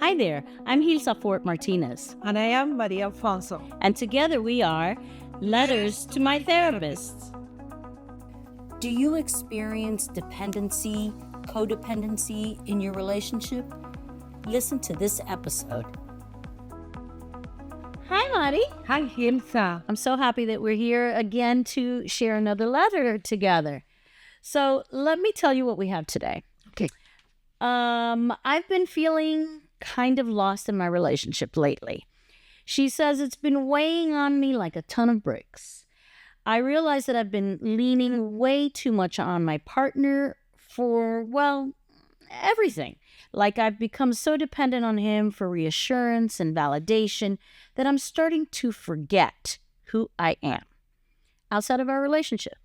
Hi there, I'm Gilza Fort-Martinez. And I am Maria Alfonso. And together we are Letters to My Therapist. Do you experience dependency, codependency in your relationship? Listen to this episode. Hi, Mari. Hi, Gilza. I'm so happy that we're here again to share another letter together. So let me tell you what we have today. Okay. I've been feeling kind of lost in my relationship lately. She says it's been weighing on me like a ton of bricks. I realize that I've been leaning way too much on my partner for, well, everything. Like I've become so dependent on him for reassurance and validation that I'm starting to forget who I am outside of our relationship.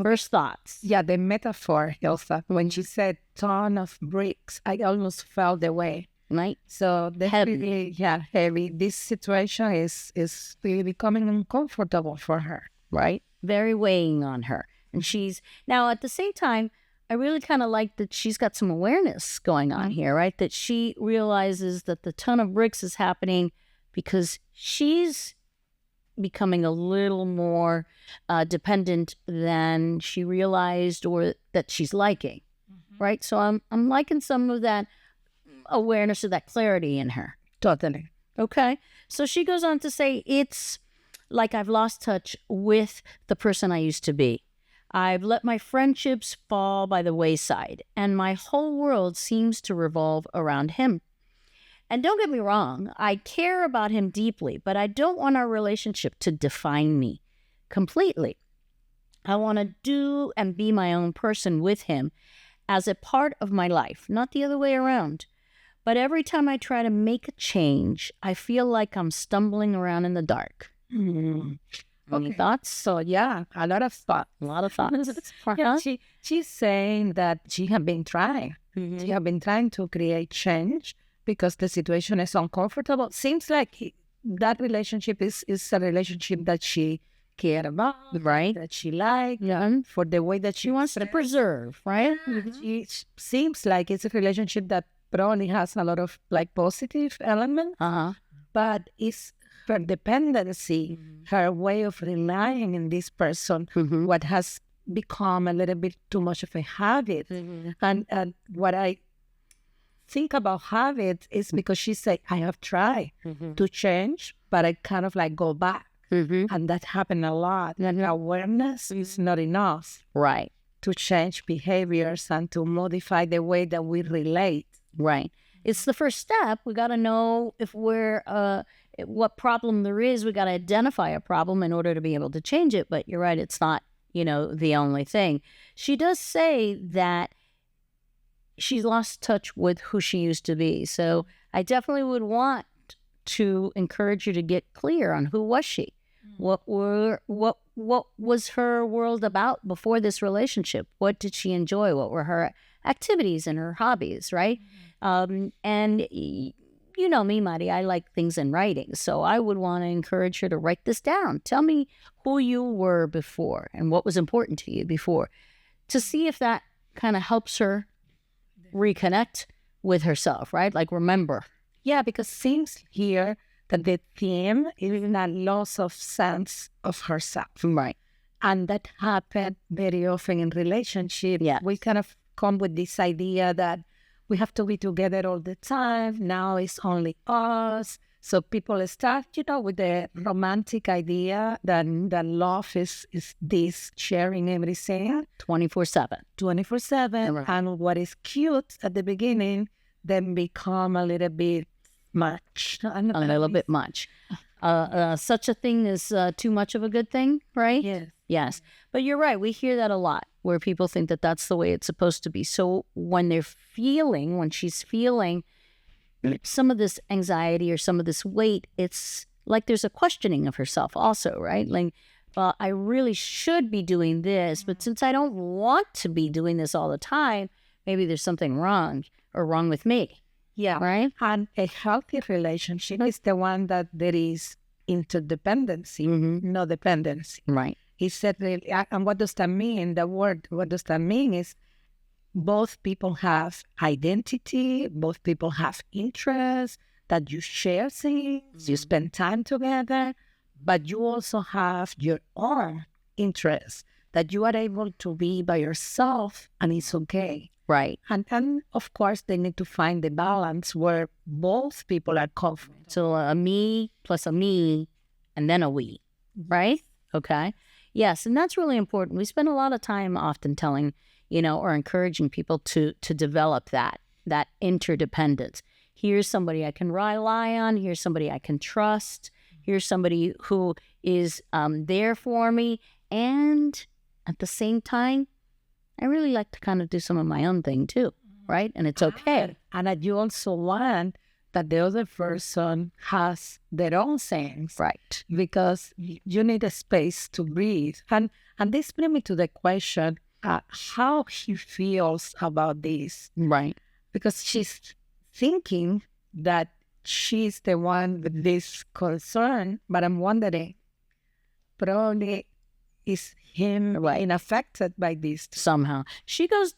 First thoughts. Yeah, the metaphor, Gilza, when she said ton of bricks, I almost felt the way. Right? So definitely, heavy. This situation is really becoming uncomfortable for her. Right? Very weighing on her. And she's, now at the same time, I really kind of like that she's got some awareness going on here, right? That she realizes that the ton of bricks is happening because she's becoming a little more dependent than she realized or that she's liking, right? So I'm liking some of that awareness of that clarity in her. Totally. Okay. So she goes on to say, it's like I've lost touch with the person I used to be. I've let my friendships fall by the wayside, and my whole world seems to revolve around him. And don't get me wrong, I care about him deeply, but I don't want our relationship to define me completely. I want to do and be my own person with him as a part of my life, not the other way around. But every time I try to make a change, I feel like I'm stumbling around in the dark. Any thoughts? So yeah, a lot of thoughts. A lot of thoughts. Yeah, she's saying that she has been trying. She has been trying to create change because the situation is uncomfortable. Seems like that relationship is a relationship that she cared about, Right. that she liked, Yeah. for the way that She wants to preserve, right? It seems like it's a relationship that probably has a lot of like positive elements, but it's her dependency, her way of relying on this person, what has become a little bit too much of a habit. And what I think about habits is because she said, I have tried to change, but I kind of like go back. And that happened a lot. And awareness is not enough. Right. To change behaviors and to modify the way that we relate. Right. It's the first step. We got to know if we're, what problem there is. We got to identify a problem in order to be able to change it. But you're right. It's not, the only thing. She does say that she's lost touch with who she used to be. So I definitely would want to encourage you to get clear on who was she? What was her world about before this relationship? What did she enjoy? What were her activities and her hobbies, right? And you know me, Mari, I like things in writing. So I would want to encourage her to write this down. Tell me who you were before and what was important to you before, to see if that kind of helps her reconnect with herself, right? Like remember. Yeah, because it seems here that the theme is a loss of sense of herself. Right. And that happened very often in relationships. Yeah. We kind of come with this idea that we have to be together all the time. Now it's only us. So people start, with the romantic idea that love is this sharing everything. 24/7. 24/7. Right. And what is cute at the beginning then become a little bit much. A little bit much. Such a thing is too much of a good thing, right? Yes. Yes. But you're right. We hear that a lot where people think that that's the way it's supposed to be. So when she's feeling some of this anxiety or some of this weight, it's like there's a questioning of herself also, right? Like, I really should be doing this, but since I don't want to be doing this all the time, maybe there's something wrong with me. Yeah. Right. And a healthy relationship is the one that there is interdependency, no dependency. Right. He said, really, and what does that mean? The word, what does that mean is both people have identity, both people have interests, that you share things, you spend time together, but you also have your own interests, that you are able to be by yourself and it's okay. Right. And then, of course, they need to find the balance where both people are comfortable. So a me plus a me and then a we, right? Okay. Yes, and that's really important. We spend a lot of time often telling, or encouraging people to develop that interdependence. Here's somebody I can rely on. Here's somebody I can trust. Here's somebody who is there for me. And at the same time, I really like to kind of do some of my own thing too, right? And it's okay. And that you also want that the other person has their own things. Right. Because you need a space to breathe. And this brings me to the question, how he feels about this. Right. Because she's thinking that she's the one with this concern, but I'm wondering, probably is him being affected by this somehow. She does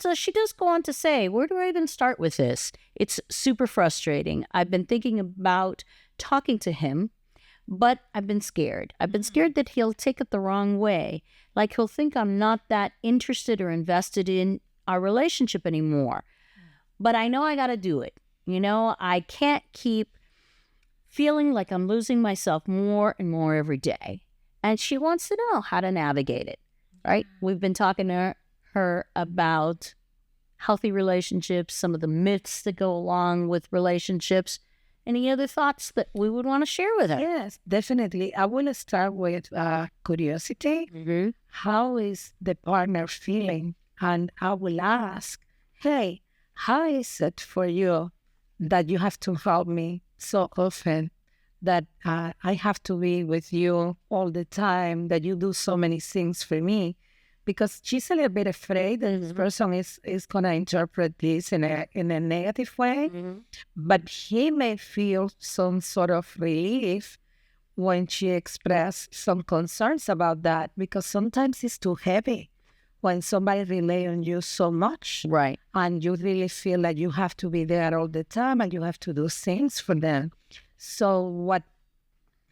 go on to say, where do I even start with this? It's super frustrating. I've been thinking about talking to him, but I've been scared. I've been scared that he'll take it the wrong way. Like he'll think I'm not that interested or invested in our relationship anymore. But I know I got to do it. I can't keep feeling like I'm losing myself more and more every day. And she wants to know how to navigate it, right? We've been talking to her about healthy relationships, some of the myths that go along with relationships. Any other thoughts that we would want to share with her? Yes, definitely. I will start with curiosity. Mm-hmm. How is the partner feeling? And I will ask, hey, how is it for you that you have to help me so often, that I have to be with you all the time, that you do so many things for me? Because she's a little bit afraid that this person is going to interpret this in a negative way. Mm-hmm. But he may feel some sort of relief when she expresses some concerns about that, because sometimes it's too heavy when somebody relies on you so much. Right. And you really feel like you have to be there all the time and you have to do things for them. So what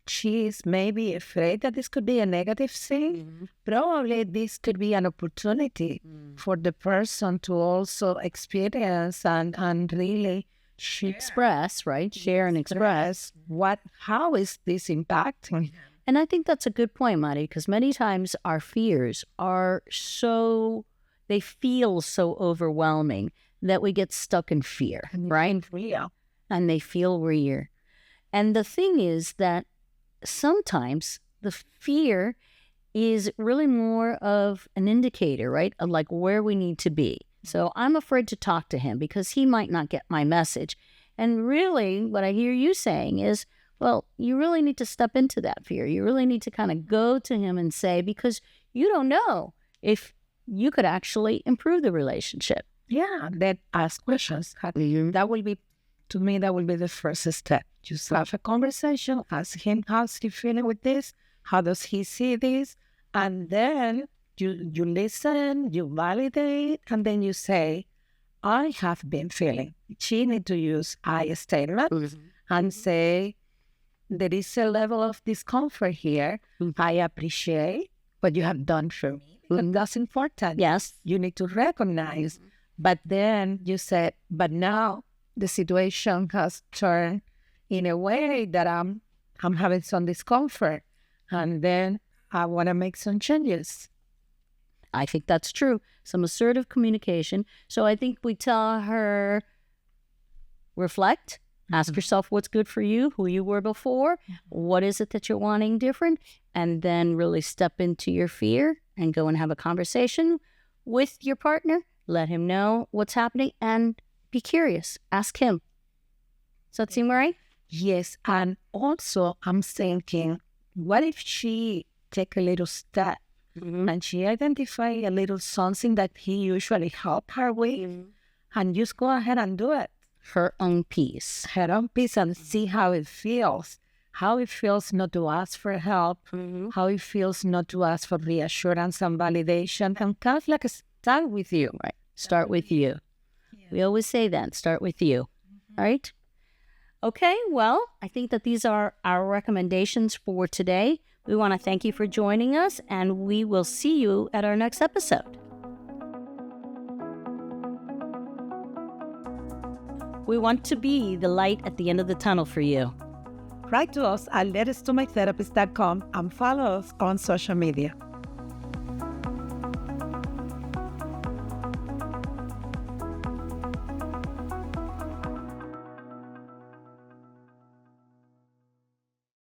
she is maybe afraid that this could be a negative thing. Mm-hmm. Probably this could be an opportunity for the person to also experience and really express, right? Share and express how is this impacting. And I think that's a good point, Mari, because many times our fears are they feel so overwhelming that we get stuck in fear, right? Real. And they feel real. And the thing is that sometimes the fear is really more of an indicator, right? Of like where we need to be. So I'm afraid to talk to him because he might not get my message. And really what I hear you saying is, well, you really need to step into that fear. You really need to kind of go to him and say, because you don't know if you could actually improve the relationship. Yeah, then ask questions. That will be, to me, that will be the first step. Just have a conversation, ask him how's he feeling with this, how does he see this, and then you listen, you validate, and then you say, I have been feeling. She need to use I statement and say, there is a level of discomfort here. I appreciate what you have done for me. And that's important. Yes. You need to recognize. But then you said, but now the situation has turned in a way that I'm having some discomfort. And then I want to make some changes. I think that's true. Some assertive communication. So I think we tell her, reflect, ask yourself what's good for you, who you were before, what is it that you're wanting different, and then really step into your fear and go and have a conversation with your partner. Let him know what's happening and be curious. Ask him. Does that seem right? Yes. And also I'm thinking, what if she take a little step and she identify a little something that he usually help her with and just go ahead and do it? Her own peace. Her own peace, and see how it feels. How it feels not to ask for help. How it feels not to ask for reassurance and validation. And kind of like start with you. Right. Start with you. We always say that. Start with you. All right? Okay, well, I think that these are our recommendations for today. We want to thank you for joining us, and we will see you at our next episode. We want to be the light at the end of the tunnel for you. Write to us at lettucetomytherapist.com and follow us on social media.